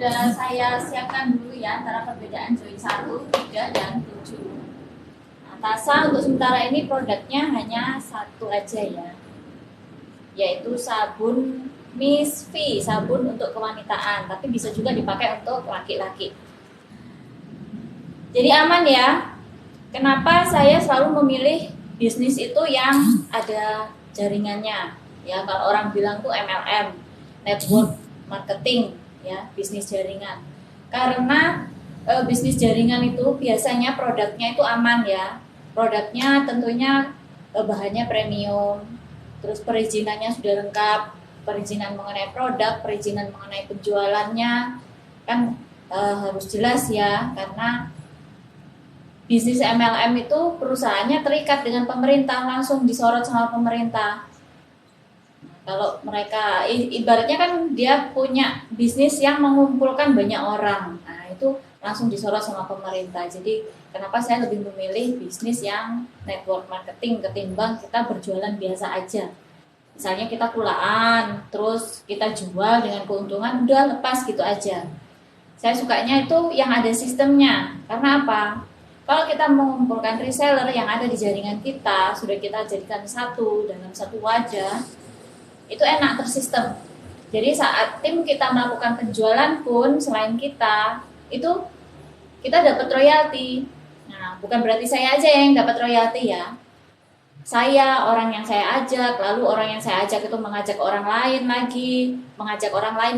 sudah saya siapkan dulu ya antara perbedaan join 1, 3, dan 7. Nah, Tasa untuk sementara ini produknya hanya satu aja ya, yaitu sabun Miss V, sabun untuk kewanitaan, tapi bisa juga dipakai untuk laki-laki. Jadi aman ya. Kenapa saya selalu memilih bisnis itu yang ada jaringannya? Ya, kalau orang bilang tuh MLM, network marketing, ya, bisnis jaringan. Karena bisnis jaringan itu biasanya produknya itu aman ya. Produknya tentunya bahannya premium, terus perizinannya sudah lengkap, perizinan mengenai produk, perizinan mengenai penjualannya kan harus jelas ya, karena bisnis MLM itu perusahaannya terikat dengan pemerintah, langsung disorot sama pemerintah. Kalau mereka ibaratnya kan dia punya bisnis yang mengumpulkan banyak orang, nah itu langsung disorot sama pemerintah. Jadi kenapa saya lebih memilih bisnis yang network marketing ketimbang kita berjualan biasa aja. Misalnya kita kulaan, terus kita jual dengan keuntungan, udah lepas gitu aja. Saya sukanya itu yang ada sistemnya. Karena apa? Kalau kita mengumpulkan reseller yang ada di jaringan kita, sudah kita jadikan satu dalam satu wadah, itu enak tersistem. Jadi saat tim kita melakukan penjualan pun selain kita, itu kita dapat royalti. Nah, bukan berarti saya aja yang dapat royalti ya. Saya, orang yang saya ajak, lalu orang yang saya ajak itu mengajak orang lain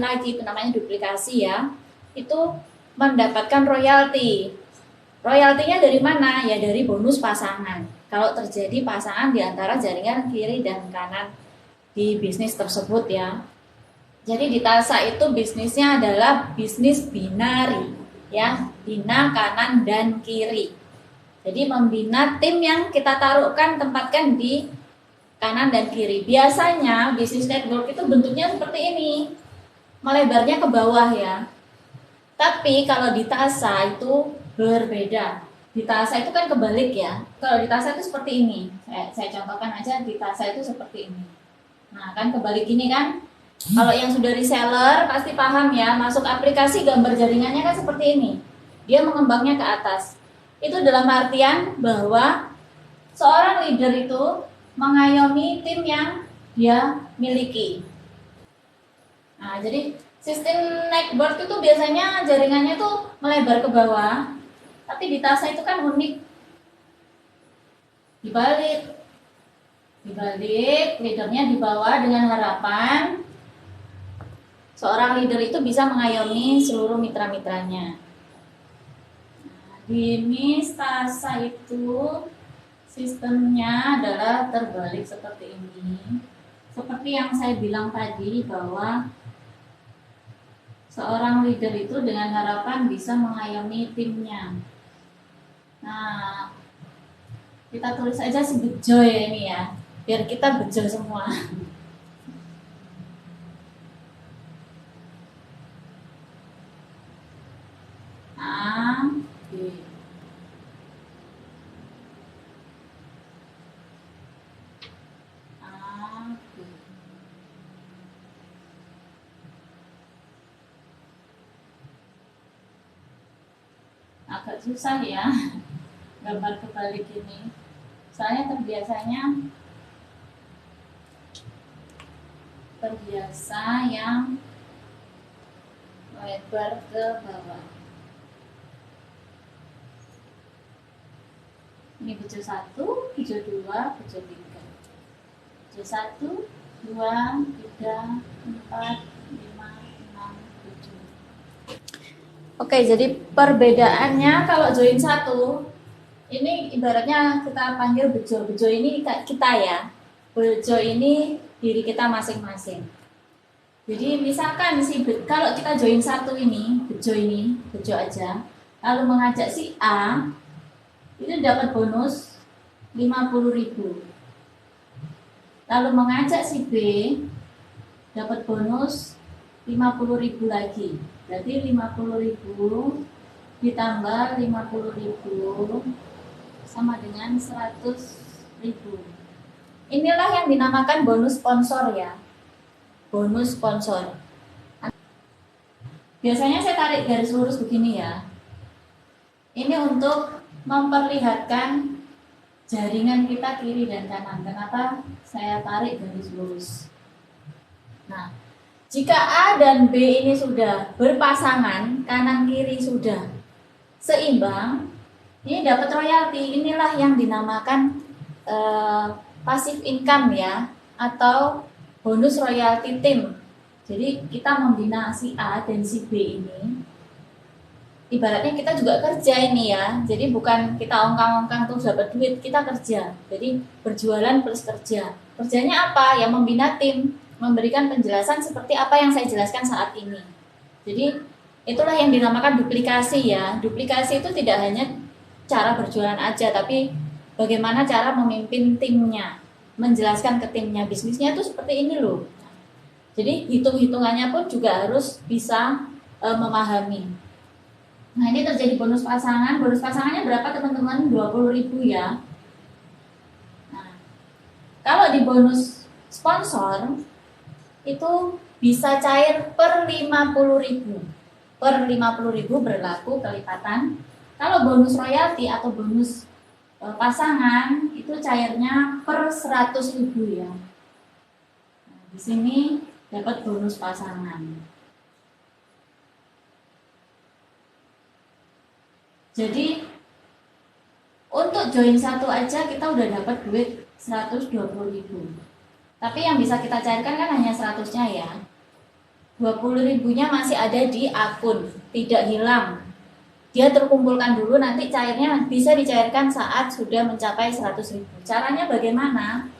lagi, itu namanya duplikasi ya. Itu mendapatkan royalti. Royaltinya dari mana? Ya dari bonus pasangan. Kalau terjadi pasangan di antara jaringan kiri dan kanan di bisnis tersebut ya. Jadi di Tasa itu bisnisnya adalah bisnis binari ya, bina kanan dan kiri. Jadi membina tim yang kita taruhkan, tempatkan di kanan dan kiri. Biasanya bisnis network itu bentuknya seperti ini, melebarnya ke bawah ya. Tapi kalau di Tasa itu berbeda. Di Tasa itu kan kebalik ya. Kalau di Tasa itu seperti ini. Saya contohkan aja, di Tasa itu seperti ini. Nah kan kebalik ini kan. Kalau yang sudah reseller pasti paham ya. Masuk aplikasi gambar jaringannya kan seperti ini. Dia mengembangnya ke atas. Itu dalam artian bahwa seorang leader itu mengayomi tim yang dia miliki. Nah jadi sistem network itu biasanya jaringannya tuh melebar ke bawah, tapi di Tasa itu kan unik. Dibalik, leadernya di bawah dengan harapan seorang leader itu bisa mengayomi seluruh mitra-mitranya. Nah, di Miss Tasa itu sistemnya adalah terbalik seperti ini. Seperti yang saya bilang tadi bahwa seorang leader itu dengan harapan bisa mengayomi timnya. Nah, kita tulis aja si bejo ya ini ya, biar kita bejo semua. A, B. A, B. Agak susah ya gambar kebalik ini. Saya terbiasa yang lebar ke bawah. Ini bejo 1, bejo 2, bejo 3. Bejo 1, 2, 3, 4, 5, 6, 7. Oke, jadi perbedaannya kalau join 1 ini ibaratnya kita panggil bejo. Bejo ini kita ya. Bejo ini diri kita masing-masing. Jadi misalkan kalau kita join 1 ini, bejo aja, lalu mengajak si A, itu dapat bonus 50.000. Lalu mengajak si B, dapat bonus 50.000 lagi. Berarti 50.000 ditambah 50.000 sama dengan 100.000. Inilah yang dinamakan bonus sponsor ya. Bonus sponsor. biasanya saya tarik garis lurus begini ya. Ini untuk memperlihatkan jaringan kita kiri dan kanan. Kenapa saya tarik garis lurus? Nah, jika A dan B ini sudah berpasangan, kanan kiri sudah seimbang, ini dapat royalti. Inilah yang dinamakan passive income ya, atau bonus royalti tim. Jadi kita membina si A dan si B ini, ibaratnya kita juga kerja ini ya. Jadi bukan kita ongkang-ongkang terus dapat duit, kita kerja. Jadi berjualan plus kerja. Kerjanya apa? Ya membina tim, memberikan penjelasan seperti apa yang saya jelaskan saat ini. Jadi itulah yang dinamakan duplikasi ya. Duplikasi itu tidak hanya cara berjualan aja, tapi bagaimana cara memimpin timnya, menjelaskan ke timnya bisnisnya itu seperti ini loh. Jadi hitung-hitungannya pun juga harus bisa memahami. Nah, ini terjadi bonus pasangan. Bonus pasangannya berapa teman-teman? 20.000 ya. Nah, kalau di bonus sponsor itu bisa cair per 50.000. Per 50.000 berlaku kelipatan. Kalau bonus royalti atau bonus pasangan itu cairnya per 100.000 ya. Nah, di sini dapat bonus pasangan. Jadi untuk join satu aja kita udah dapat duit 120.000. Tapi yang bisa kita cairkan kan hanya 100-nya ya. 20.000-nya masih ada di akun, tidak hilang. Dia terkumpulkan dulu, nanti cairnya bisa dicairkan saat sudah mencapai 100.000. Caranya bagaimana?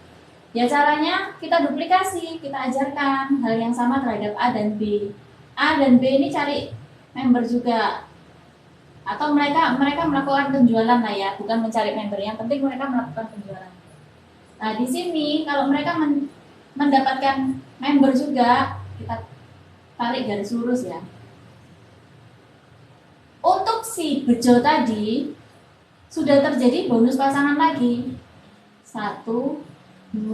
Ya caranya kita duplikasi, kita ajarkan hal yang sama terhadap A dan B. A dan B ini cari member juga. Atau mereka melakukan penjualan lah ya, bukan mencari member, yang penting mereka melakukan penjualan. Nah di sini kalau mereka mendapatkan member juga, kita tarik garis lurus ya. Untuk si bejo tadi sudah terjadi bonus pasangan lagi 1, 2.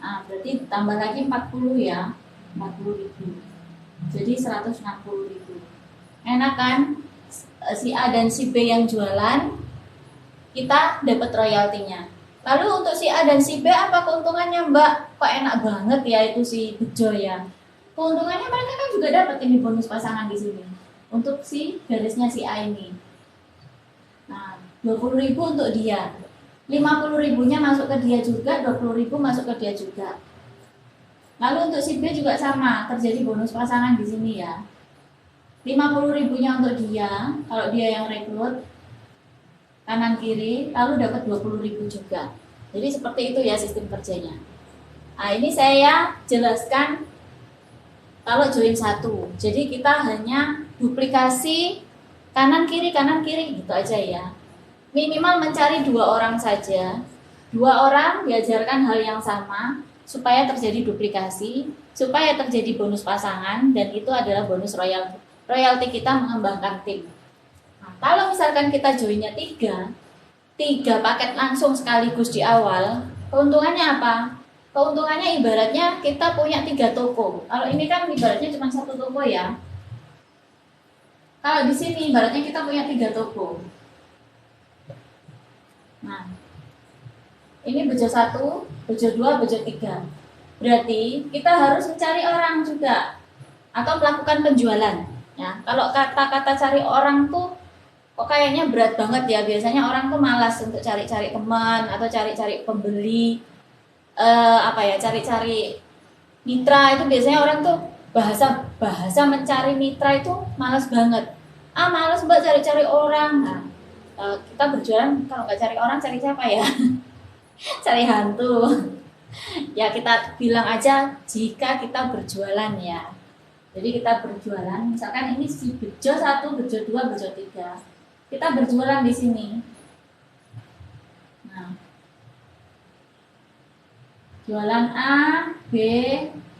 Nah berarti tambah lagi 40 ya, 40.000. Jadi 160.000. Enak kan? Si A dan si B yang jualan, kita dapat royaltinya. Lalu untuk si A dan si B apa keuntungannya Mbak? Kok enak banget ya itu si bejo ya. Keuntungannya mereka kan juga dapat ini bonus pasangan di sini. Untuk si garisnya si A ini. Nah, 20.000 untuk dia. 50.000-nya masuk ke dia juga, 20.000 masuk ke dia juga. Lalu untuk si B juga sama, terjadi bonus pasangan di sini ya. 50.000-nya untuk dia, kalau dia yang rekrut kanan kiri, lalu dapat 20.000 juga. Jadi seperti itu ya sistem kerjanya. Nah ini saya jelaskan kalau join satu. Jadi kita hanya duplikasi kanan kiri gitu aja ya. Minimal mencari 2 orang saja. 2 orang diajarkan hal yang sama supaya terjadi duplikasi, supaya terjadi bonus pasangan, dan itu adalah bonus royalti. Royalti kita mengembangkan tim. Nah, kalau misalkan kita joinnya 3 paket langsung sekaligus di awal, keuntungannya apa? Keuntungannya ibaratnya kita punya 3 toko. Kalau ini kan ibaratnya cuma 1 toko ya. Kalau di sini ibaratnya kita punya 3 toko. Nah, ini bejo 1, bejo 2, bejo 3. Berarti kita harus mencari orang juga atau melakukan penjualan. Ya, kalau kata-kata cari orang tuh kok kayaknya berat banget ya. Biasanya orang tuh malas untuk cari-cari teman atau cari-cari pembeli, cari-cari mitra. Itu biasanya orang tuh bahasa mencari mitra itu malas banget. Malas Mbak cari-cari orang. Nah, kita berjualan kalau nggak cari orang cari siapa ya? Cari hantu. Ya kita bilang aja jika kita berjualan ya. Jadi kita berjualan, misalkan ini si bejo 1, bejo 2, bejo 3. Kita berjualan di sini. Nah, jualan A, B,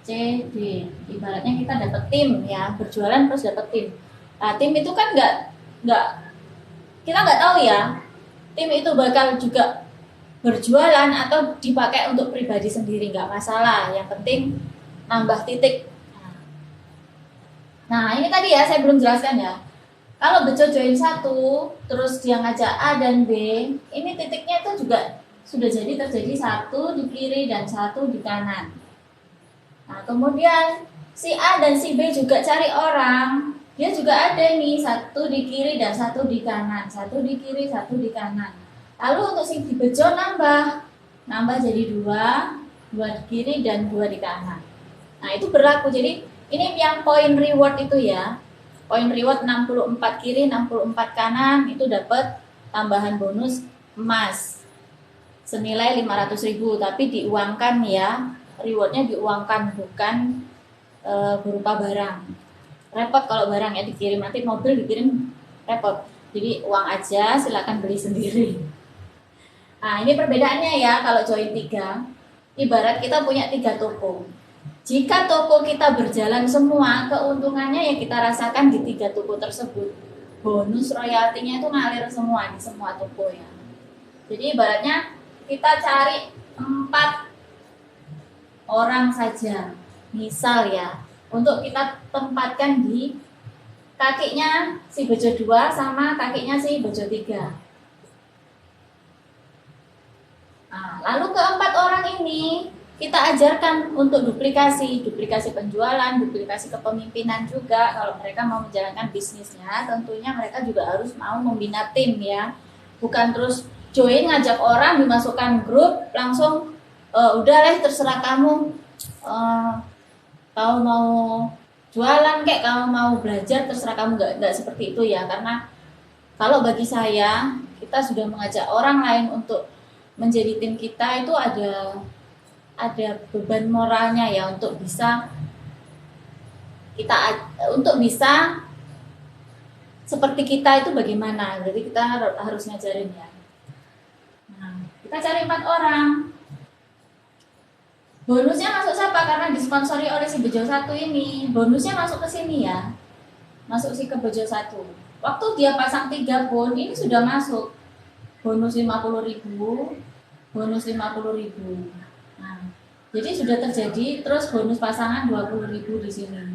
C, D. Ibaratnya kita dapat tim ya, berjualan terus dapat tim. Nah, tim itu kan kita nggak tahu ya. Tim itu bakal juga berjualan atau dipakai untuk pribadi sendiri, nggak masalah. Yang penting nambah titik. Nah, ini tadi ya saya belum jelaskan ya. Kalau Bejo join satu, terus dia ngajak A dan B, ini titiknya itu juga sudah jadi terjadi satu di kiri dan satu di kanan. Nah, kemudian si A dan si B juga cari orang, dia juga ada nih satu di kiri dan satu di kanan, satu di kiri, satu di kanan. Lalu untuk si Bejo nambah jadi dua di kiri dan dua di kanan. Nah, itu berlaku. Jadi ini yang poin reward itu ya. Poin reward 64 kiri, 64 kanan itu dapat tambahan bonus emas senilai 500.000, tapi diuangkan ya. Rewardnya diuangkan, bukan berupa barang. Repot kalau barang ya dikirim, nanti mobil dikirim repot. Jadi uang aja, silakan beli sendiri. Nah, ini perbedaannya ya kalau join 3. Ibarat kita punya 3 toko. Jika toko kita berjalan semua, keuntungannya yang kita rasakan di 3 toko tersebut. Bonus royaltinya itu ngalir semua di semua toko ya. Jadi ibaratnya kita cari 4 orang saja, misal ya, untuk kita tempatkan di kakinya si Bejo 2 sama kakinya si Bejo 3. Nah, lalu keempat orang ini kita ajarkan untuk duplikasi penjualan, duplikasi kepemimpinan juga. Kalau mereka mau menjalankan bisnisnya, tentunya mereka juga harus mau membina tim ya. Bukan terus join ngajak orang, dimasukkan grup, langsung udah lah terserah kamu. Kamu mau jualan kayak kamu mau belajar terserah kamu, nggak seperti itu ya. Karena kalau bagi saya, kita sudah mengajak orang lain untuk menjadi tim kita, itu ada beban moralnya ya, untuk bisa seperti kita itu bagaimana. Berarti kita harus ngajarin ya. Nah, kita cari 4 orang. Bonusnya masuk siapa? Karena disponsori oleh si Bejo 1 ini. Bonusnya masuk ke sini ya. Masuk si ke Bejo 1. Waktu dia pasang 3 pun ini sudah masuk. Bonus 50.000, bonus 50.000. Nah, jadi sudah terjadi, terus bonus pasangan 20.000 di sini.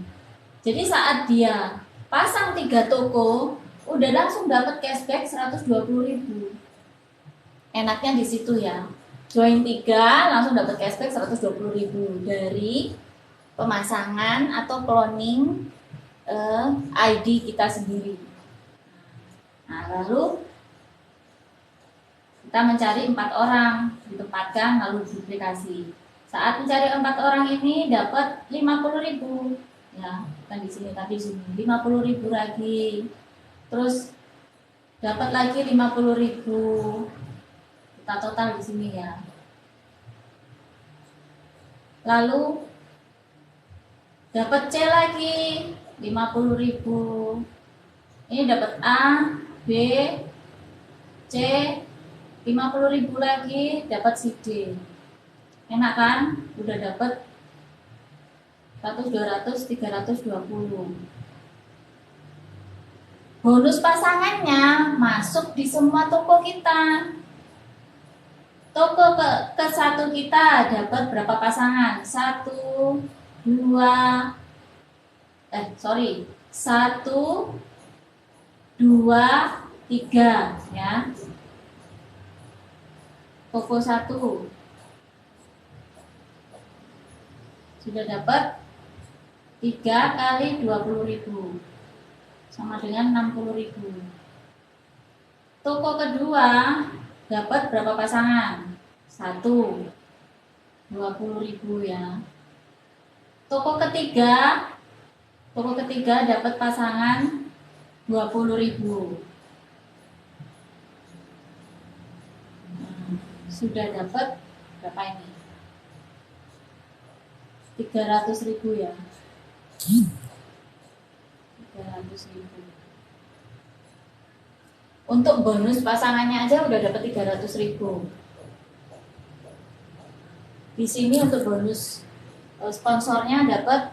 Jadi saat dia pasang 3 toko, udah langsung dapat cashback 120.000. Enaknya di situ ya. Join 3 langsung dapat cashback 120.000 dari pemasangan atau cloning ID kita sendiri. Nah, lalu kita mencari 4 orang, ditempatkan lalu duplikasi. Saat mencari 4 orang ini dapat 50.000 ya, kan di sini tadi sini 50.000 lagi. Terus dapat lagi 50.000. Kita total di sini ya. Lalu dapat C lagi 50.000. Ini dapat A, B, C, 50.000 lagi, dapat si D. Enak kan? Udah dapat 100, 200, 320. Bonus pasangannya masuk di semua toko kita. Toko ke 1 kita dapat berapa pasangan? 1, 2, 1, 2, 3 ya. Toko 1 sudah dapat 3 kali 20.000 sama dengan 60.000. Toko kedua dapat berapa pasangan? 1, 20.000 ya. Toko ketiga dapat pasangan 20.000. Sudah dapat berapa ini? 300.000 ya. 300.000. Untuk bonus pasangannya aja udah dapat 300.000. Di sini untuk bonus sponsornya dapat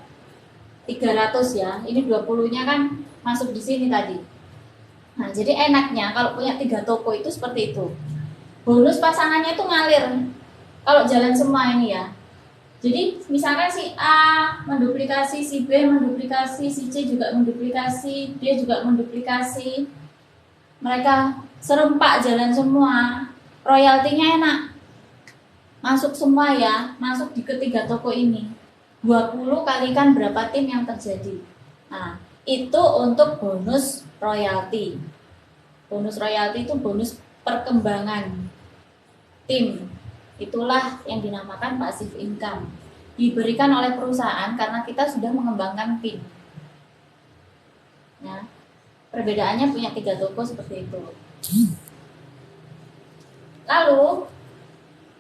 300 ya. Ini 20-nya kan masuk di sini tadi. Nah, jadi enaknya kalau punya 3 toko itu seperti itu. Bonus pasangannya itu ngalir. Kalau jalan semua ini ya. Jadi misalkan si A menduplikasi, si B menduplikasi, si C juga menduplikasi, D juga menduplikasi. Mereka serempak jalan semua. Royaltinya enak. Masuk semua ya, masuk di ketiga toko ini. 20 kalikan berapa tim yang terjadi. Nah, itu untuk bonus royalti. Bonus royalti itu bonus perkembangan tim. Itulah yang dinamakan passive income. Diberikan oleh perusahaan karena kita sudah mengembangkan tim. Ya. Perbedaannya punya 3 toko seperti itu. Lalu,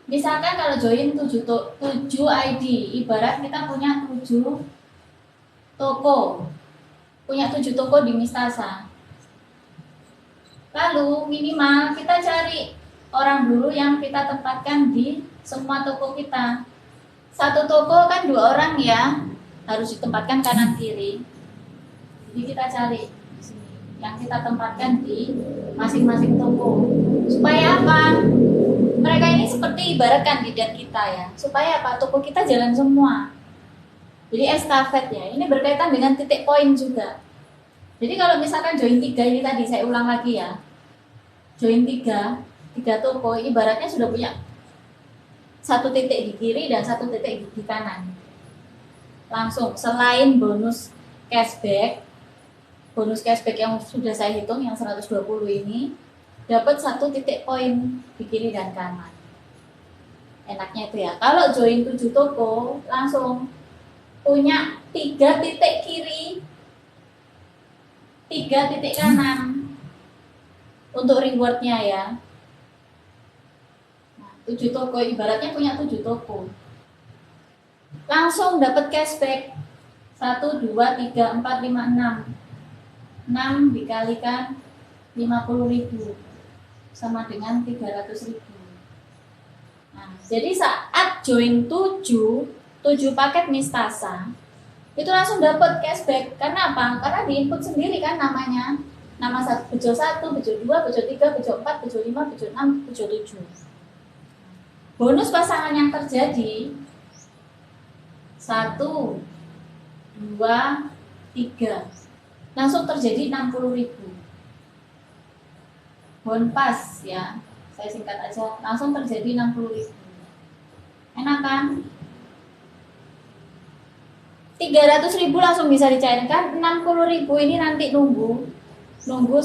misalkan kalau join 7 ID, ibarat kita punya 7 toko. Punya 7 toko di Mistasa. Lalu minimal kita cari orang dulu yang kita tempatkan di semua toko kita. Satu toko kan 2 orang ya, harus ditempatkan kanan kiri. Jadi kita cari di sini yang kita tempatkan di masing-masing toko. Supaya apa? Mereka ini seperti ibarat kandidat kita ya. Supaya apa? Toko kita jalan semua. Jadi estafet ya. Ini berkaitan dengan titik poin juga. Jadi kalau misalkan join 3 ini tadi, saya ulang lagi ya. Join 3 toko ibaratnya sudah punya 1 titik di kiri dan 1 titik di kanan. Langsung selain bonus cashback yang sudah saya hitung yang 120 ini dapat 1 titik poin di kiri dan kanan. Enaknya itu ya. Kalau join 7 toko langsung punya 3 titik kiri, 3 titik kanan untuk rewardnya ya. 7 toko, ibaratnya punya 7 toko. Langsung dapat cashback 1, 2, 3, 4, 5, 6. 6 dikalikan 50.000 sama dengan 300.000. Nah, jadi saat join 7 paket Mistasa itu langsung dapat cashback. Karena apa? Karena diinput sendiri kan namanya. Nama bejo 1, bejo 2, bejo 3, bejo 4, bejo 5, bejo 6, bejo 7. Bonus pasangan yang terjadi 1, 2, 3 langsung terjadi 60.000. Bonpas ya, saya singkat aja, langsung terjadi 60.000. Enak kan? 300.000 langsung bisa dicairkan. 60.000 ini nanti nunggu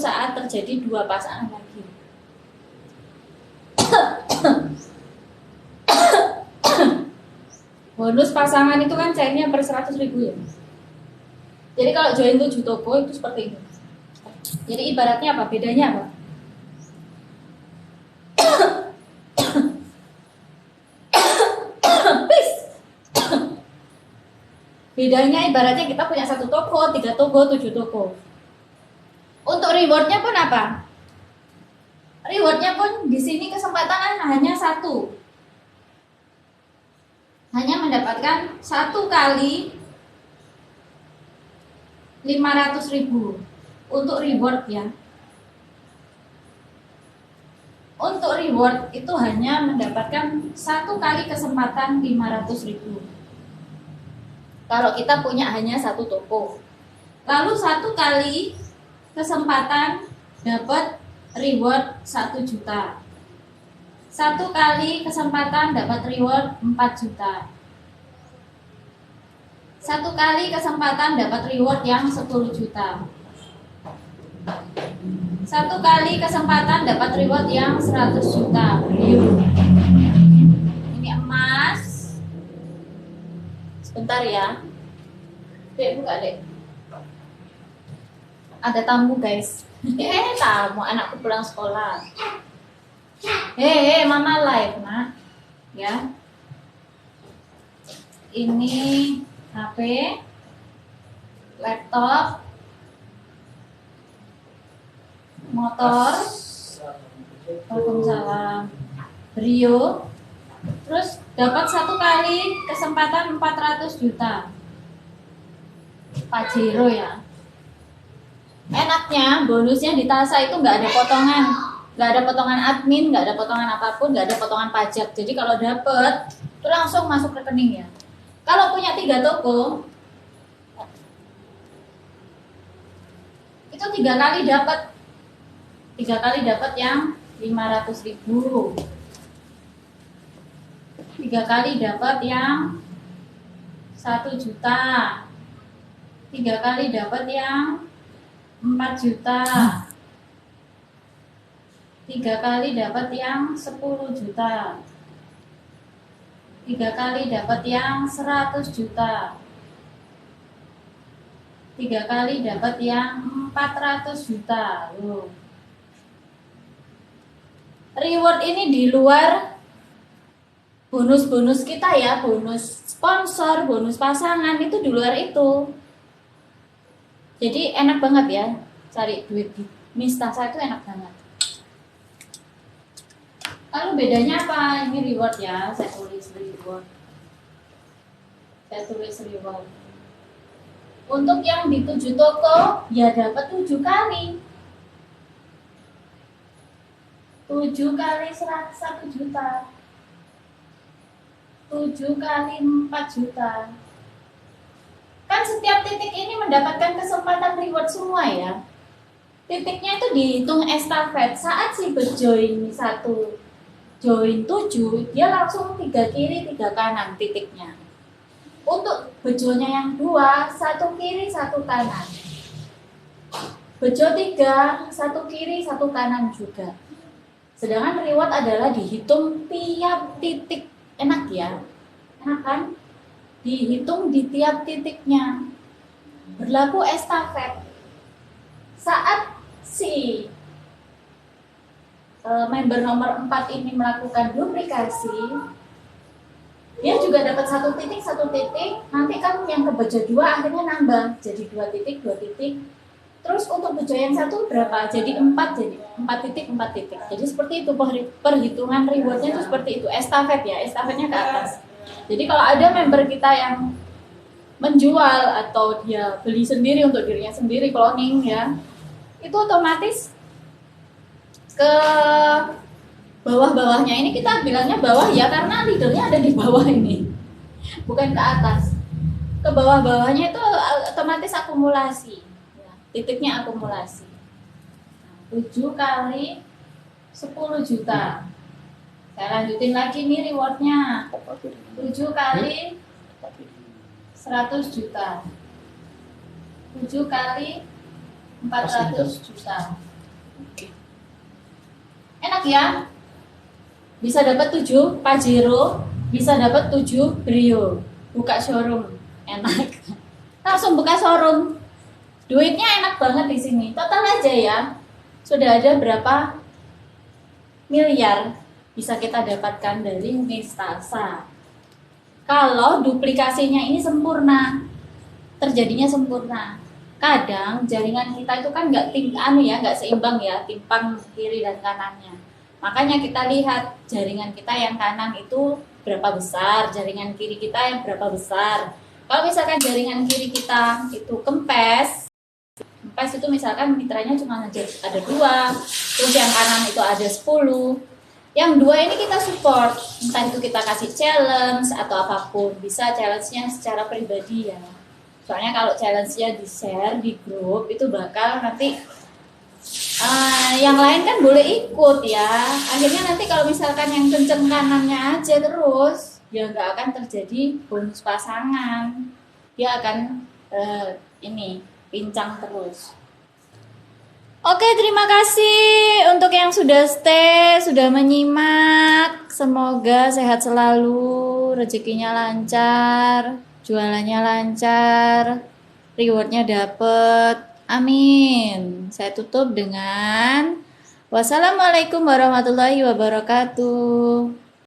saat terjadi 2 pasangan lagi. Bonus pasangan itu kan cairnya per 100.000 ya. Jadi kalau join 7 toko itu seperti ini. Jadi ibaratnya apa? Bedanya apa? Bedanya ibaratnya kita punya 1 toko, 3 toko, 7 toko. Untuk rewardnya pun apa? Rewardnya pun di sini kesempatan hanya 1. Hanya mendapatkan 1 kali 500.000 untuk reward ya. Untuk reward itu hanya mendapatkan 1 kali kesempatan 500.000. Kalau kita punya hanya 1 toko. Lalu 1 kali kesempatan dapat reward 1 juta. 1 kali kesempatan dapat reward 4 juta. 1 kali kesempatan dapat reward yang 10 juta. 1 kali kesempatan dapat reward yang 100 juta. Ini emas. Sebentar ya. Dek, buka dek. Ada tamu guys. Tamu, anakku pulang sekolah. Mama live nak. Ya. Ini HP, laptop, motor, Waalaikumsalam, Brio, terus dapat 1 kali kesempatan 400 juta. Pajero ya. Enaknya bonusnya di Tasa itu nggak ada potongan, admin, nggak ada potongan apapun, nggak ada potongan pajak. Jadi kalau dapet itu langsung masuk rekening ya. Kalau punya 3 toko, itu 3 kali dapat yang 500.000, 3 kali dapat yang 1 juta, 3 kali dapat yang 4 juta, 3 kali dapat yang 10 juta, 3 kali dapat yang 100 juta, 3 kali dapat yang 400 juta. Loh. Reward ini di luar bonus-bonus kita ya, bonus sponsor, bonus pasangan, itu di luar itu. Jadi enak banget ya cari duit di Mistasa, itu enak banget. Lalu bedanya apa? Ini reward ya, saya tulis reward. Untuk yang di 7 toko, ya dapat 7 kali. 7 kali 1 juta. 7 kali 4 juta. Kan setiap titik ini mendapatkan kesempatan reward semua ya. Titiknya itu dihitung estafet. Saat si berjoin 1 join 7, dia langsung 3 kiri 3 kanan titiknya. Untuk bejonya yang 2, 1 kiri 1 kanan. Bejo 3, 1 kiri 1 kanan juga. Sedangkan reward adalah dihitung tiap titik. Enak ya? Enak kan? Dihitung di tiap titiknya. Berlaku estafet. Saat si member nomor 4 ini melakukan duplikasi, dia juga dapat 1 titik, 1 titik. Nanti kan yang ke bejo 2 akhirnya nambah jadi 2 titik, 2 titik. Terus untuk bejo yang 1 berapa? Jadi 4 titik, 4 titik. Jadi seperti itu perhitungan rewardnya itu seperti itu. Estafet ya, estafetnya ke atas. Jadi kalau ada member kita yang menjual atau dia beli sendiri untuk dirinya sendiri, cloning ya, itu otomatis ke bawah-bawahnya. Ini kita bilangnya bawah ya karena leadernya ada di bawah ini, bukan ke atas. Ke bawah-bawahnya itu otomatis akumulasi ya, titiknya akumulasi. 7 kali 10 juta. Saya lanjutin lagi nih rewardnya. 7 kali 100 juta, 7 kali 400 juta. Enak ya? Bisa dapat 7 Pajero, bisa dapat 7 Brio. Buka showroom, enak. Langsung buka showroom. Duitnya enak banget di sini. Total aja ya, sudah ada berapa miliar bisa kita dapatkan dari Mistasa. Kalau duplikasinya ini sempurna, terjadinya sempurna. Kadang jaringan kita itu kan nggak seimbang ya, timpang kiri dan kanannya. Makanya kita lihat jaringan kita yang kanan itu berapa besar, jaringan kiri kita yang berapa besar. Kalau misalkan jaringan kiri kita itu kempes itu misalkan mitranya cuma ada 2, terus yang kanan itu ada 10. Yang 2 ini kita support, entah itu kita kasih challenge atau apapun. Bisa challenge-nya secara pribadi ya. Soalnya kalau challenge-nya di-share di grup itu bakal nanti yang lain kan boleh ikut ya. Akhirnya nanti kalau misalkan yang kenceng kanannya aja terus, ya nggak akan terjadi bonus pasangan. Dia akan pincang terus. Oke, terima kasih untuk yang sudah stay, sudah menyimak. Semoga sehat selalu, rezekinya lancar, jualannya lancar, rewardnya dapet. Amin. Saya tutup dengan wassalamualaikum warahmatullahi wabarakatuh.